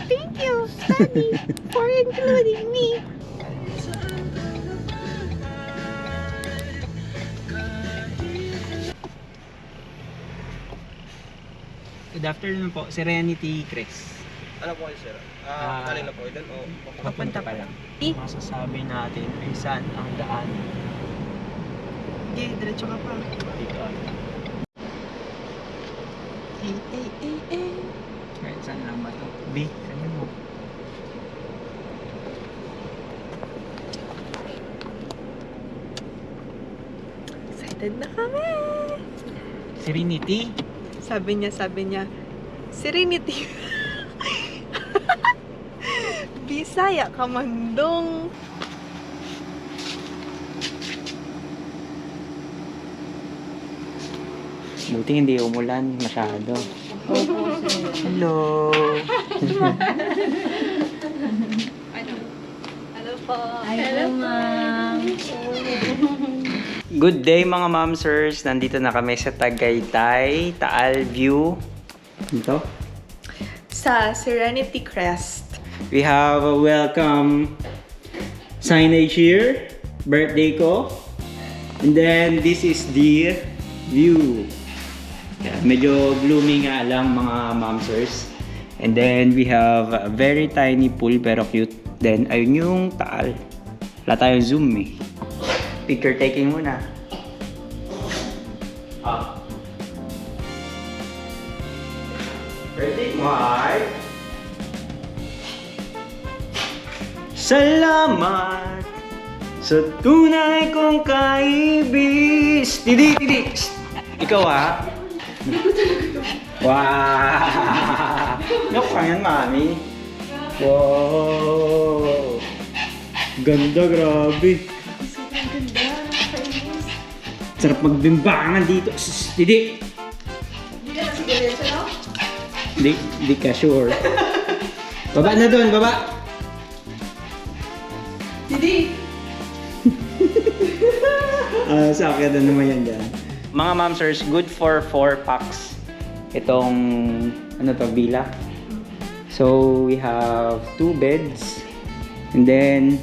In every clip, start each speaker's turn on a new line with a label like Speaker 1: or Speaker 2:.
Speaker 1: Thank you, Daddy, for including me.
Speaker 2: Good afternoon po, Serenity Crest.
Speaker 3: Ano po kayo, sir?
Speaker 2: Ah,
Speaker 3: Kanina po ilan o
Speaker 2: Papunta pa lang. Masasabi natin ay saan ang daan.
Speaker 1: Okay, diretso ka pa.
Speaker 2: Dito. Kahit saan lang ba ito? B, kanina mo.
Speaker 1: Excited na kami.
Speaker 2: Serenity.
Speaker 1: Sabi niya, Serenity. Bisaya kamandong.
Speaker 2: Buti hindi umulan masyado. Hello.
Speaker 1: Hello po.
Speaker 4: Hello, ma'am.
Speaker 2: Good day mga momsers. Nandito na kami sa Tagaytay, Taal View. Ito.
Speaker 1: Sa Serenity Crest.
Speaker 2: We have a welcome signage here. Birthday ko. And then this is the view. Yeah, medyo gloomy nga lang mga momsers. And then we have a very tiny pool pero cute. Then ayun yung Taal. Wala tayong zoom eh. Picture taking muna. Birthday mo ay salamat sa tunay kong kaibig. Tidi! Shh! Ikaw ah. Wow! Yok ka yan, mami. Wow! Ganda, grabe. Sarap magbimbangan dito. Shh! Tidi!
Speaker 1: Hindi ka na sigaretso, no?
Speaker 2: Di ka sure. Baba na doon, baba.
Speaker 1: Didi!
Speaker 2: Sa akin na naman yan dyan. Mga momsers, good for 4 packs. Itong, ano to, villa. So, we have 2 beds. And then,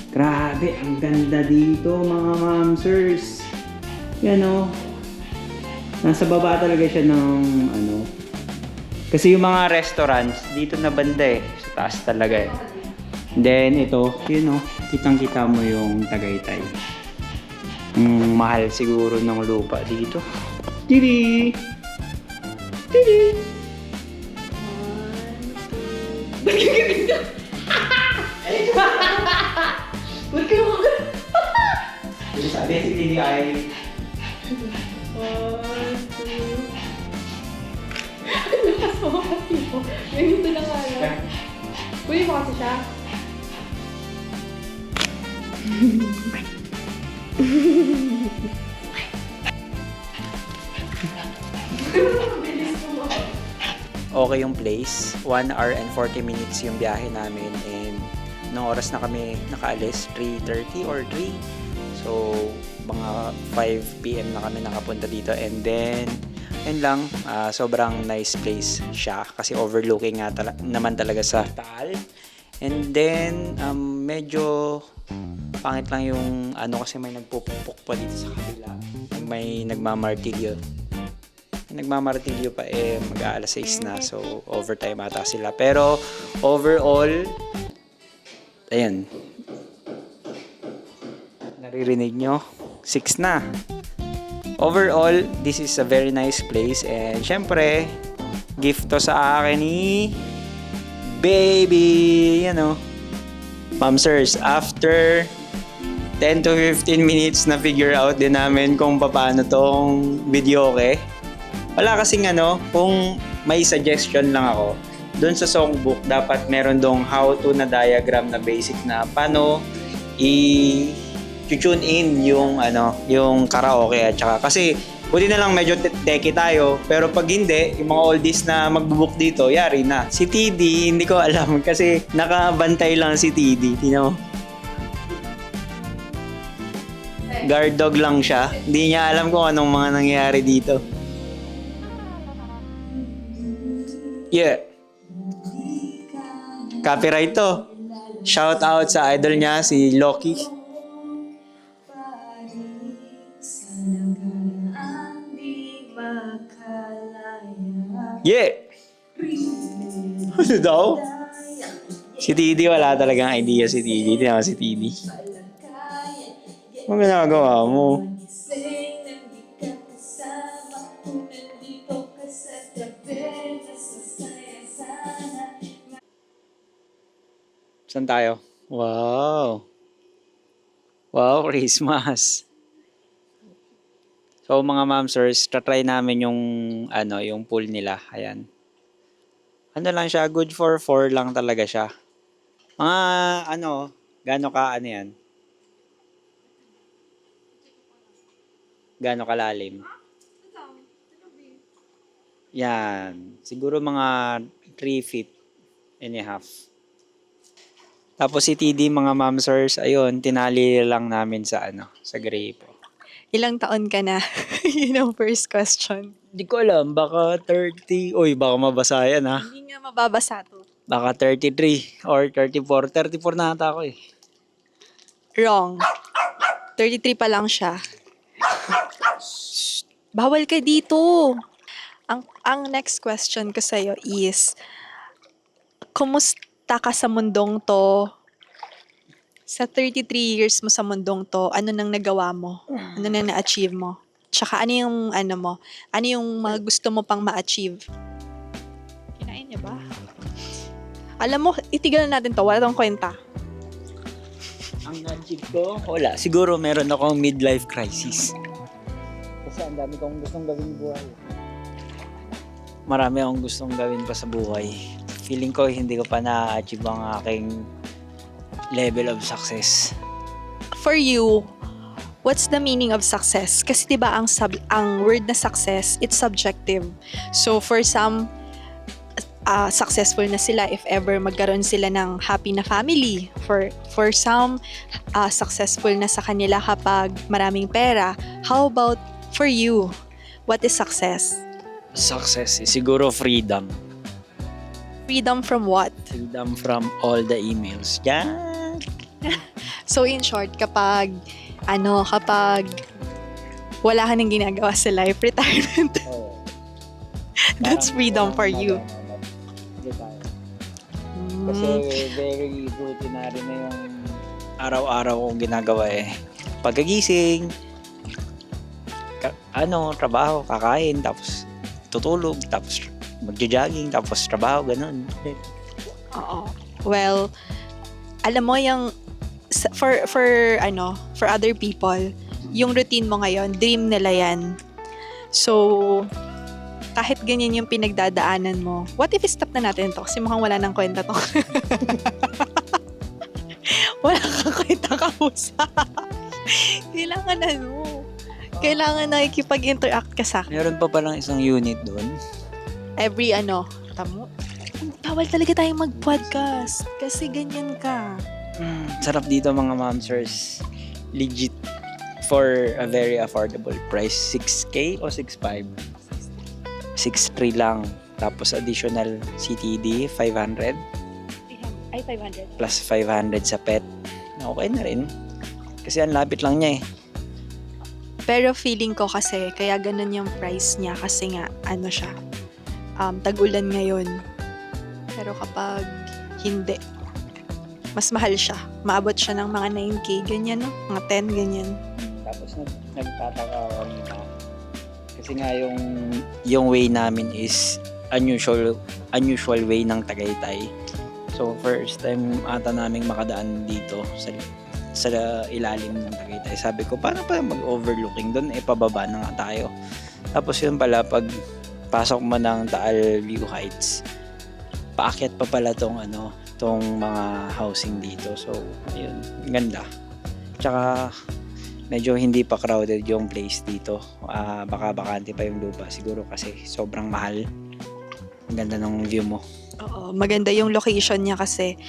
Speaker 2: grabe, ang ganda dito mga momsers. Yan o. Nasa baba talaga siya ng, ano. Kasi yung mga restaurants, dito na banda eh. Sa taas talaga eh. And then, ito, yun o. Kitang-kita mo yung Tagaytay. Mahal siguro ng lupa dito. Tiri! Tiri!
Speaker 1: Ba't kayo mga...
Speaker 2: Sabi si Tiri ay...
Speaker 1: 1, 2... Lakas mo kasi po. Ganito na nga lang. Kunin mo kasi siya.
Speaker 2: Okay yung place. 1 hour and 40 minutes yung biyahe namin. And nung oras na kami nakaalis, 3:30 or 3. So, mga 5 PM na kami nakapunta dito. And then, yun lang, sobrang nice place siya. Kasi overlooking nga naman talaga sa Taal. And then, medyo pangit lang yung ano kasi may nagpupukpok pa dito sa kabila. May nagmamartilyo. Nagmamartilyo pa eh mag-aalas 6 na, so overtime ata sila. Pero overall, ayan, naririnig nyo, 6 na. Overall, this is a very nice place and syempre, gift to sa akin ni baby, you know. Momsers, after 10 to 15 minutes na figure out din namin kung paano tong video, okay? Wala kasing ano, kung may suggestion lang ako, doon sa songbook dapat meron dong how to na diagram na basic na paano i-tune in yung ano, yung karaoke at saka kasi buti na lang medyo techy tayo, pero pag hindi, yung mga oldies na magbubook dito, yari na. Si TD, hindi ko alam kasi nakabantay lang si TD, you know? Guard dog lang siya. Hindi niya alam kung anong mga nangyayari dito. Yeah. Copyright to. Shout out sa idol niya, si Loki. Yeah! Ano daw? Si Tidi, wala talagang idea si Tidi. Tinama si Tidi. Ano ginagawa mo? Saan tayo? Wow! Wow, Christmas! So mga mamsers, try namin yung yung pool nila. Ayan. Ano lang siya, good for 4 lang talaga siya. Mga gaano ka yan? Gaano kalalim? Yan. Siguro mga 3 feet and a half. Tapos si TD mga mamsers, ayun, tinali lang namin sa sa grape.
Speaker 1: Ilang taon ka na? Yun ang first question.
Speaker 2: Hindi ko alam, baka 30. Uy, baka mabasa yan ha.
Speaker 1: Hindi nga mababasa to.
Speaker 2: Baka 33 or 34. 34 na ata ako eh.
Speaker 1: Wrong. 33 pa lang siya. Bawal ka dito. Ang next question ko sa'yo is, kumusta ka sa mundong to? Sa 33 years mo sa mundong to, ano nang nagawa mo? Ano nang na-achieve mo? Tsaka ano yung mo? Ano yung mga gusto mo pang ma-achieve? Kinain niya ba? Alam mo, itigalan natin to. Wala tong kwenta.
Speaker 2: Ang na-achieve ko, wala. Siguro meron akong midlife crisis. Kasi ang dami kong gustong gawin buhay. Marami akong gustong gawin pa sa buhay. Feeling ko hindi ko pa na-achieve ang aking level of success.
Speaker 1: For you, what's the meaning of success? Kasi 'di ba ang word na success, it's subjective. So for some successful na sila if ever magkaroon sila ng happy na family. For some successful na sa kanila kapag maraming pera. How about for you? What is success?
Speaker 2: Success is siguro freedom.
Speaker 1: Freedom from what?
Speaker 2: Freedom from all the emails. Yan.
Speaker 1: So in short, kapag wala ka nang ginagawa sa life, retirement.
Speaker 2: Oh.
Speaker 1: That's freedom for you.
Speaker 2: Kasi very routinary na yung araw-araw kong ginagawa eh. Pagkagising, trabaho, kakain, tapos tutulog, tapos magja-jogging, tapos trabaho, ganun.
Speaker 1: Oo. Well, alam mo yung for other people, yung routine mo ngayon, dream nila yan. So, kahit ganyan yung pinagdadaanan mo, what if stop na natin to? Kasi mukhang wala nang kwenta to. Wala kang kwenta kamusta. Kailangan nakikipag-interact ka sa akin.
Speaker 2: Meron pa palang isang unit doon.
Speaker 1: Every tamo. Bawal talaga tayong mag-podcast kasi ganyan ka.
Speaker 2: Sarap dito mga mamsers. Legit for a very affordable price. 6K o 6.5? 6.3 lang. Tapos additional CTD, 500.
Speaker 1: Ay, 500.
Speaker 2: Plus 500 sa pet. Okay na rin. Kasi ang lapit lang niya eh.
Speaker 1: Pero feeling ko kasi, kaya ganun yung price niya kasi nga, siya, tag-ulan ngayon. Pero kapag hindi, mas mahal siya. Maabot siya ng mga 9K, ganyan, no? Mga 10, ganyan.
Speaker 2: Tapos nagtataka ako kanina. Kasi nga yung way namin is unusual way ng Tagaytay. So first time ata naming makadaan dito sa ilalim ng Tagaytay. Sabi ko, paano pa mag-overlooking doon? Pababa na nga tayo. Tapos yun pala, pag pasok mo ng Taal View Heights, paakyat pa pala tong mga housing dito. So, ayun, ganda. Tsaka, medyo hindi pa crowded yung place dito. Baka bakante pa yung lupa. Siguro kasi sobrang mahal. Ang ganda ng view mo.
Speaker 1: Oo, maganda yung location niya kasi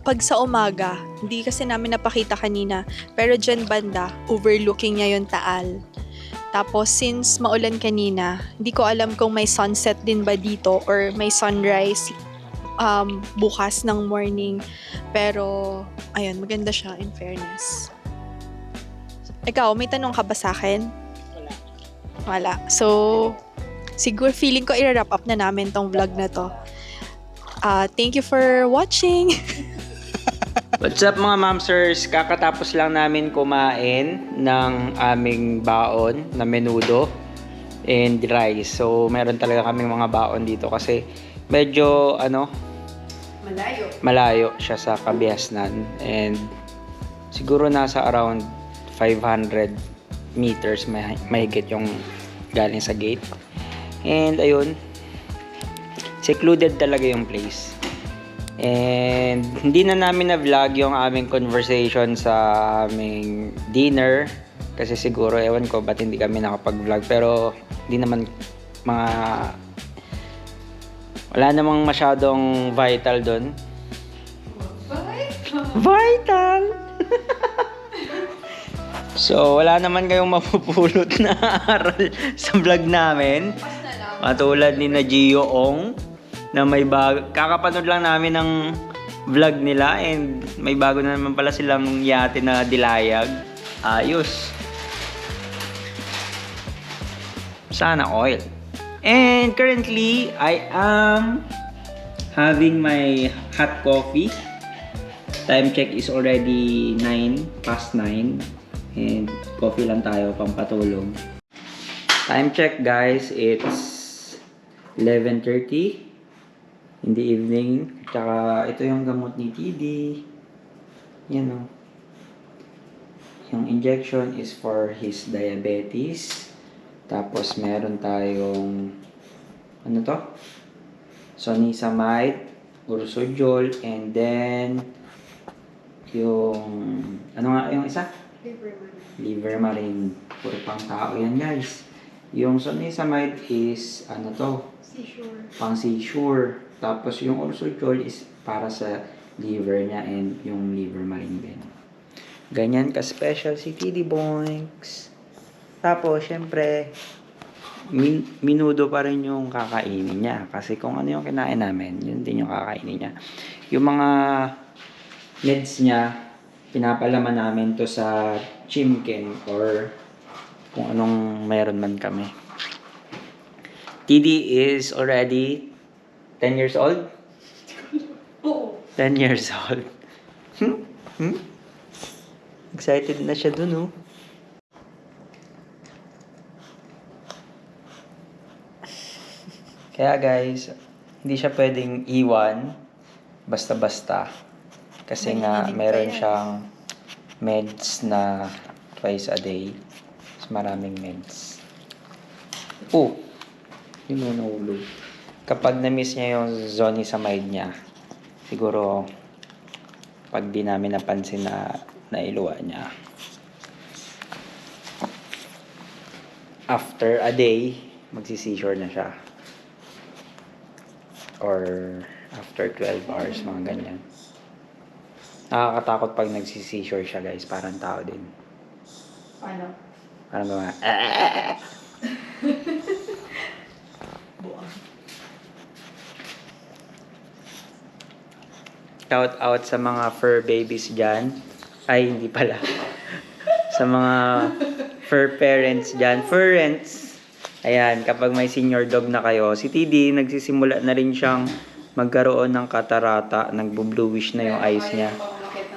Speaker 1: pag sa umaga, hindi kasi namin napakita kanina, pero dyan banda, overlooking niya yung Taal. Tapos since maulan kanina, hindi ko alam kung may sunset din ba dito or may sunrise. bukas ng morning. Pero, ayun, maganda siya in fairness. Ikaw, may tanong ka ba sa akin? Wala. So, siguro feeling ko i-wrap up na namin tong vlog na to. Thank you for watching.
Speaker 2: What's up mga mamsers? Kakatapos lang namin kumain ng aming baon na menudo and rice. So, meron talaga kaming mga baon dito kasi medyo, malayo siya sa Kabiasnan. And siguro nasa around 500 meters mahigit yung galing sa gate. And ayun, secluded talaga yung place. And hindi na namin na-vlog yung aming conversation sa aming dinner. Kasi siguro, ewan ko ba't hindi kami nakapag-vlog. Pero hindi naman wala namang masyadong vital doon. Vital! So, wala naman kayong mapupulot na aral sa vlog namin. Matulad ni na Gio Ong na may bago, kakapanood lang namin ng vlog nila and may bago na naman pala silang yate na dilayag. Ayos. Sana oil. And currently, I am having my hot coffee. Time check is already 9:09 and coffee lang tayo pampatulog. Time check guys, it's 11:30 in the evening. Tsaka ito yung gamot ni TD. Yan o. Yung injection is for his diabetes. Tapos meron tayong ano to? Sonizumab, Ursodiol, and then yung ano nga yung isa? Livermarin. Puro pang tao yan guys. Yung Sonizumab is ano to? Pang seizure. Tapos yung Ursodiol is para sa liver niya and yung Livermarin din. Ganyan ka-special si TD Boinks. Tapos, syempre, minudo pa rin yung kakainin niya. Kasi kung ano yung kinain namin, yun din yung kakainin niya. Yung mga meds niya, pinapalaman namin to sa Chimken or kung anong meron man kami. TD is already 10 years old?
Speaker 4: Oo.
Speaker 2: 10 years old. Excited na siya dun, oh. Kaya guys, hindi siya pwedeng iwan basta-basta. Kasi nga, meron siyang meds na twice a day. Mas maraming meds. Oh! Yun mo nahulog. Kapag na-miss niya yung Sonizumab niya, siguro pag di namin napansin na nailuwa niya. After a day, magsi-seizure na siya. Or after 12 hours, mga ganyan. Nakakatakot pag nagsi-seizure siya guys, parang tao din.
Speaker 4: Paano?
Speaker 2: Parang mga Shout out sa mga fur babies dyan. Ay, hindi pala. Sa mga fur parents dyan. Furrents. Ayan, kapag may senior dog na kayo, si TD, nagsisimula na rin siyang magkaroon ng katarata. Nagbo-bluish na yung eyes niya.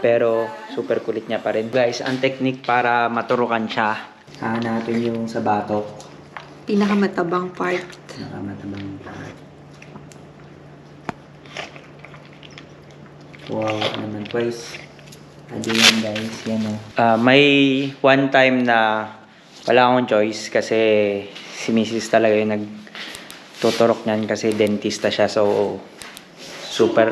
Speaker 2: Pero, super kulit niya pa rin. Guys, ang technique para maturukan siya. Hanapin yung sa batok.
Speaker 1: Pinakamatabang part.
Speaker 2: Pinakamatabang part. Wow, naman twice. Adi yan guys, yan o. May one time na wala akong choice kasi si Mrs. talaga yung nagtuturok niyan kasi dentista siya. So, super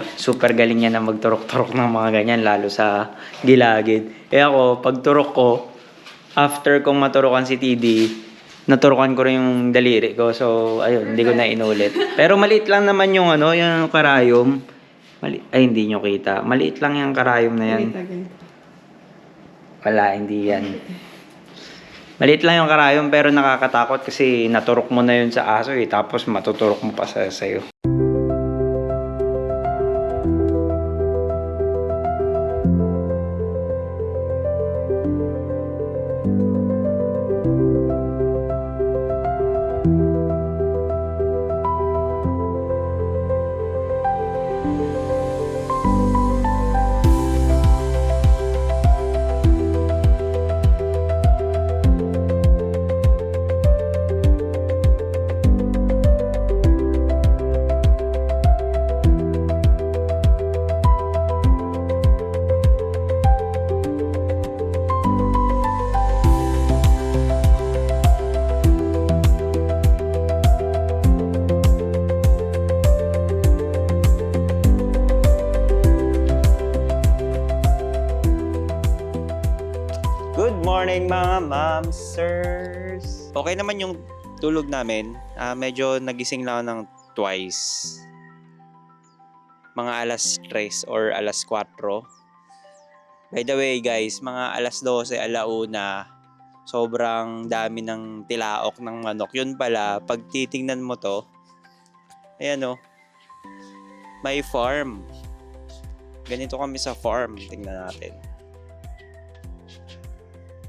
Speaker 2: galing niya na magturok-turok ng mga ganyan lalo sa gilagid. Eh ako, pag turok ko, after kong maturokan si TD, naturokan ko rin yung daliri ko. So, ayun, hindi ko na inulit. Pero maliit lang naman yung yung karayom. Ay, hindi nyo kita. Maliit lang yung karayom na yan. Wala, hindi yan. Maliit lang yung karayom pero nakakatakot kasi naturok mo na yun sa aso tapos matuturok mo pa sa'yo. morning mga mamsers! Okay naman yung tulog namin. Medyo nagising lang ako ng twice. Mga alas 3 or alas 4. By the way guys, mga alas 12, alauna, sobrang dami ng tilaok ng manok. Yun pala, pag titingnan mo to, ayan o, may farm. Ganito kami sa farm. Tingnan natin.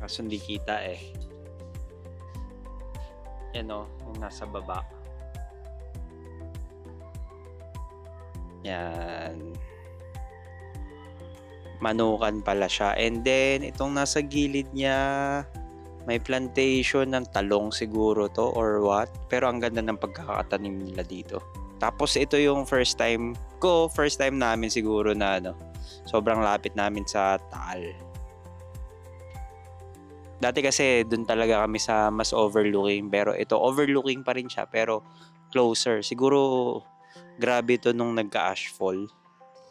Speaker 2: Kaso hindi kita eh. Yan o, yung nasa baba. Yan. Manukan pala siya. And then, itong nasa gilid niya, may plantation ng talong siguro to or what. Pero ang ganda ng pagkakatanim nila dito. Tapos ito yung first time namin siguro na sobrang lapit namin sa Taal. Dati kasi dun talaga kami sa mas overlooking, pero ito overlooking pa rin siya pero closer. Siguro grabe to nung nagka-ashfall.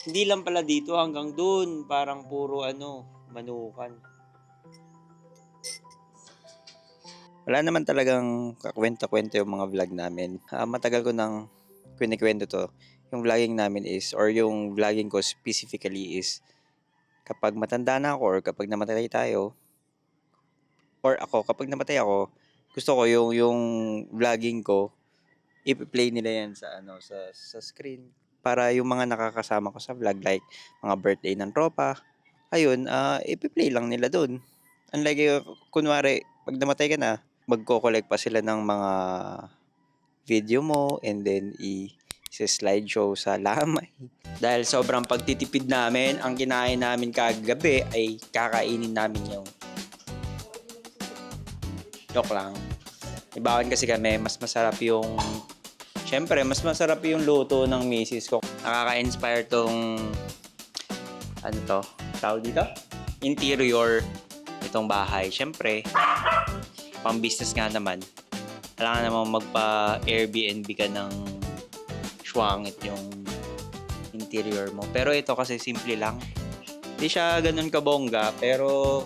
Speaker 2: Hindi lang pala dito hanggang dun, parang puro manukan. Wala naman talagang kakwenta-kwenta yung mga vlog namin. Matagal ko nang kwento to. Yung vlogging namin is, or yung vlogging ko specifically is, kapag matanda na ako or kapag namatay tayo, or ako, kapag namatay ako, gusto ko yung vlogging ko, i-play nila yan sa screen. Para yung mga nakakasama ko sa vlog, like mga birthday ng tropa, ayun, i-play lang nila dun. Unlike, kunwari, pag namatay ka na, magko-collect pa sila ng mga video mo and then slideshow sa lamay. Dahil sobrang pagtitipid namin, ang kinain namin kagabi ay kakainin namin yung joke lang. Ibawan kasi kami, mas masarap yung luto ng misis ko. Nakaka-inspire tong tawag dito? Interior itong bahay. Siyempre, pang business nga naman. Kailangan naman magpa-Airbnb ka ng swangit yung interior mo. Pero ito kasi simple lang. Hindi siya ganun kabongga, pero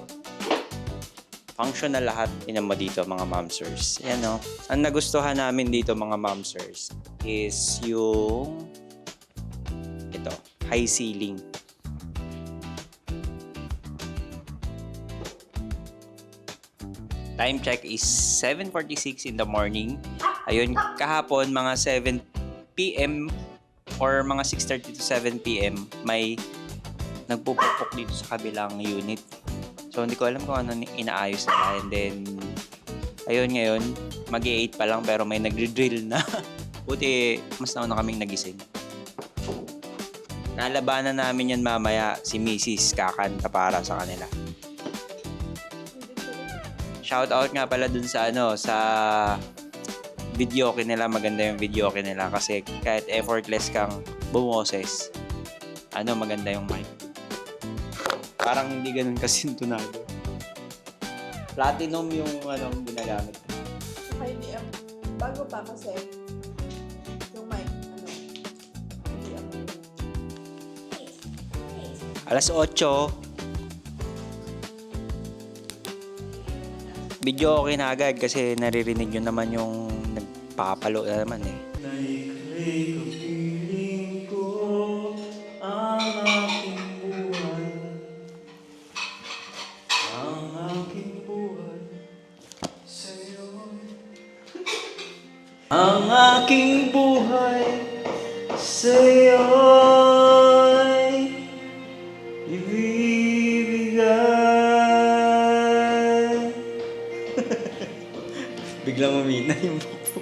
Speaker 2: functional lahat. Tingnan mo dito mga mamsers. Yan o. Ang nagustuhan namin dito mga mamsers is yung high ceiling. Time check is 7:46 in the morning. Ayun, kahapon mga 7 p.m. or mga 6:30 to 7 p.m. may nagpupukpok dito sa kabilang unit. So, hindi ko alam kung ano inaayos nila. And then, ayun ngayon, mag-8 pa lang pero may nagre-drill na. Buti, mas nauna kaming nagising. Nalabanan namin yan mamaya, si Mrs. kakanta para sa kanila. Shoutout nga pala dun sa sa videoke nila. Maganda yung videoke nila kasi kahit effortless kang bumoses, maganda yung mic. Parang hindi ganun kasintunado. Platinum yung ginagamit.
Speaker 1: Hindi bago pa kasi yung mic,
Speaker 2: Alas 8. Video okay na agad kasi naririnig nyo naman yung nagpapalo na naman eh. Naiklik ang piling ko, ang aking buhay. Ang aking buhay sa'yo. Ang aking buhay sa'yo'y ibibigay. Biglang umina yung bukbuk.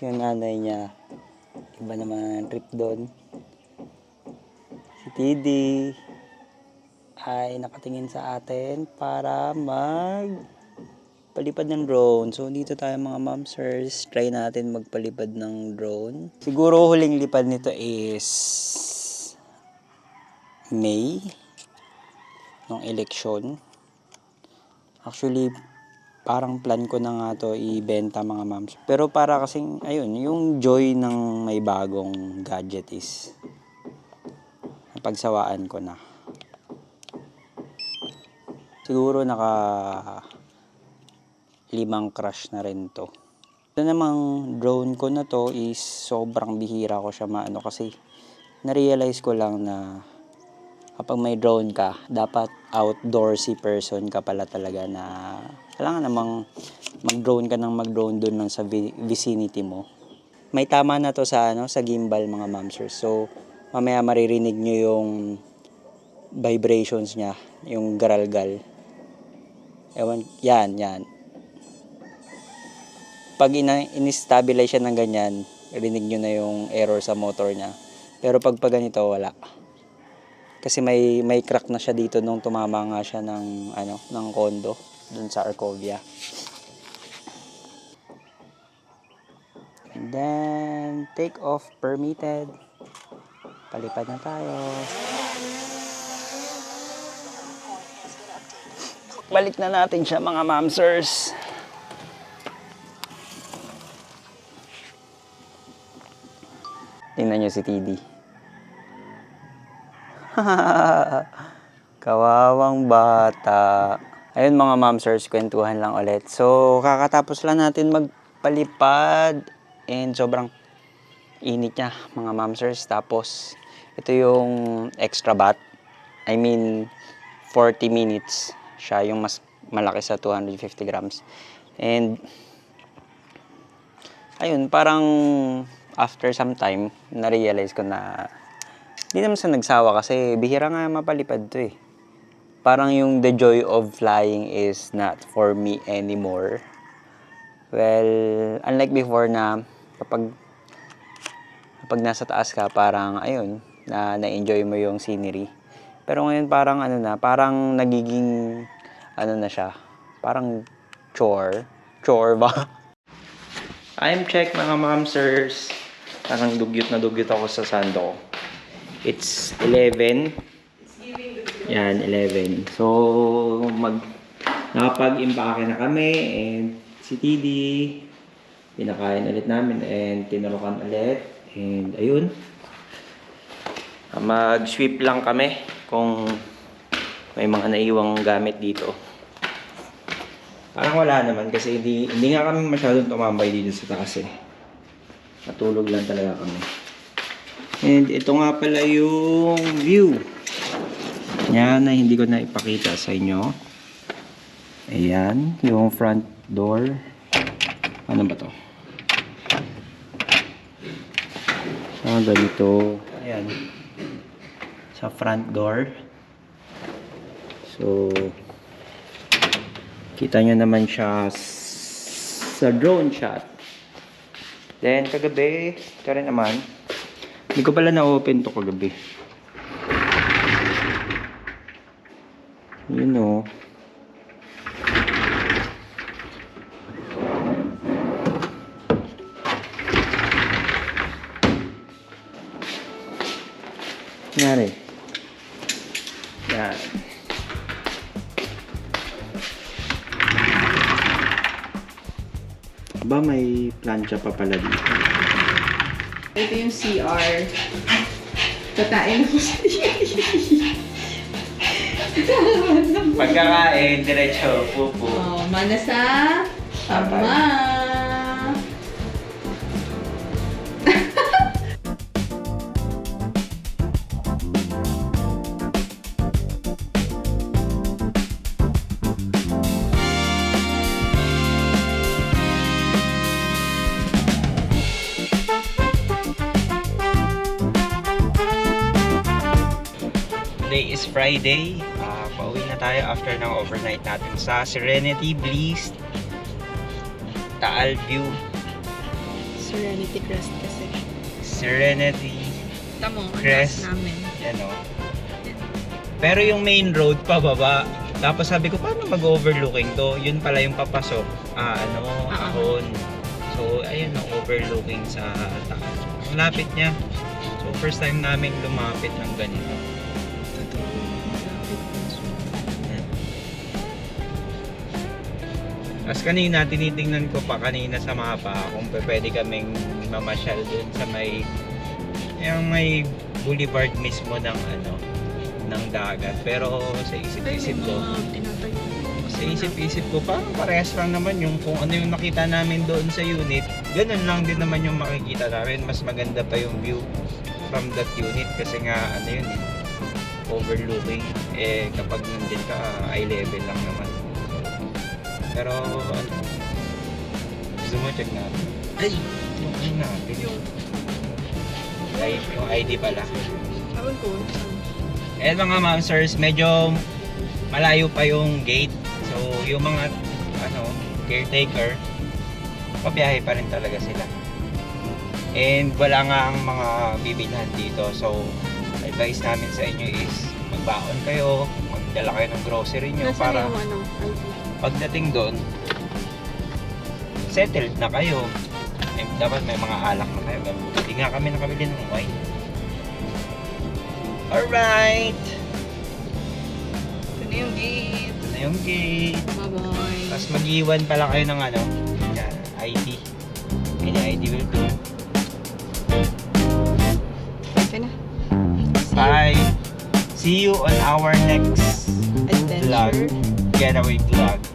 Speaker 2: Yung nanay niya, iba naman trip doon. Si TD ay nakatingin sa atin para Palipad ng drone. So, dito tayo mga mamsers. Try natin magpalipad ng drone. Siguro huling lipad nito is May ng eleksyon. Actually, parang plan ko na nga to ibenta mga mams. Pero para kasing, ayun, yung joy ng may bagong gadget is napagsawaan ko na. Siguro naka 5 crush na rin to. Ito namang drone ko na to is sobrang bihira ko siya maano kasi na-realize ko lang na kapag may drone ka, dapat outdoorsy person ka pala talaga na kailangan namang mag-drone ka ng mag-drone doon lang sa vicinity mo. May tama na to sa sa gimbal mga mamsers. So mamaya maririnig nyo yung vibrations niya, yung garalgal. Ewan, yan. Pag in-stabilize siya ng ganyan, rinig nyo na yung error sa motor niya. Pero pag ganito, wala. Kasi may crack na siya dito nung tumama nga siya ng kondo dun sa Arcovia. And then, take off permitted. Palipad na tayo. Balik na natin siya mga mamsers. Tingnan nyo si TD. Kawawang bata. Ayun mga mamsers, kwentuhan lang ulit. So, kakatapos lang natin magpalipad. And sobrang init niya mga mamsers. Tapos, ito yung extra bat. I mean, 40 minutes. Siya yung mas malaki sa 250 grams. And, ayun, parang after some time, na-realize ko na hindi naman sa nagsawa kasi bihira nga mapalipad to eh. Parang yung the joy of flying is not for me anymore. Well, unlike before na kapag nasa taas ka, parang ayun, na-enjoy mo yung scenery. Pero ngayon parang parang nagiging na siya, parang chore ba? Time check mga mamsers. Parang dugyot ako sa sando. It's 11. Yan, 11. So, nakapag-impake na kami and si TD, pinakain ulit namin and tinurukan ulit. And ayun, mag-sweep lang kami kung may mga naiwang gamit dito. Parang wala naman kasi hindi nga kami masyadong tumambay dito sa taas eh. Natulog lang talaga kami. And ito nga pala yung view. Yan na hindi ko na ipakita sa inyo. Ayan, yung front door. Ano ba to? Ganito. Ayan. Sa front door. So, kita nyo naman siya sa drone shot. Then, kagabi, ito rin naman. Hindi ko pala na-open to kagabi. Yun o. Nangyari. Yan. Ba may plancha pa pala dito.
Speaker 4: Ito yung CR. Tatain ko sa
Speaker 2: Pagkakain, diretso, pupo.
Speaker 4: Oh, mana sa ama.
Speaker 2: Today is Friday. Pauwi na tayo after ng overnight natin sa Serenity Bliss Taal View.
Speaker 1: Serenity Crest kasi.
Speaker 2: Serenity
Speaker 1: Tamo,
Speaker 2: Crest.
Speaker 1: namin.
Speaker 2: Yan o. Pero yung main road pababa. Tapos sabi ko, paano mag-overlooking to? Yun pala yung papasok. Ahon. So, ayun, overlooking sa taas. Ang lapit niya. So, first time namin lumapit ng ganito. As kanina, tinitingnan ko pa kanina sa mapa kung pwede kaming mamasyal dun sa yung may boulevard mismo ng ng dagat. Pero sa isip-isip ko, parang parehas lang naman yung kung ano yung nakita namin doon sa unit. Ganun lang din naman yung makikita namin. Mas maganda pa yung view from that unit kasi nga yun overlooking. Kapag nandun ka, eye level lang naman. Pero gusto mo check natin. Ay! Yung natin yung ID pala.
Speaker 1: Ewan ko.
Speaker 2: Eh mga ma'am sirs, medyo malayo pa yung gate. So yung mga caretaker, pabiyahe pa rin talaga sila. And wala nga ang mga bibilhan dito. So advice namin sa inyo is magbaon kayo, magdala kayo ng grocery nyo para pagdating doon, settled na kayo. Dapat may mga alak na kayo. Hindi nga kami nakabili ng wine. Alright!
Speaker 1: Ito na yung gate.
Speaker 2: Ito na yung gate.
Speaker 1: Bye-bye.
Speaker 2: Tapos mag-iwan pala kayo ng yan, ID. Any ID will do.
Speaker 1: Okay na.
Speaker 2: Bye! See you on our next
Speaker 1: Adventure.
Speaker 2: vlog. Getaway vlog.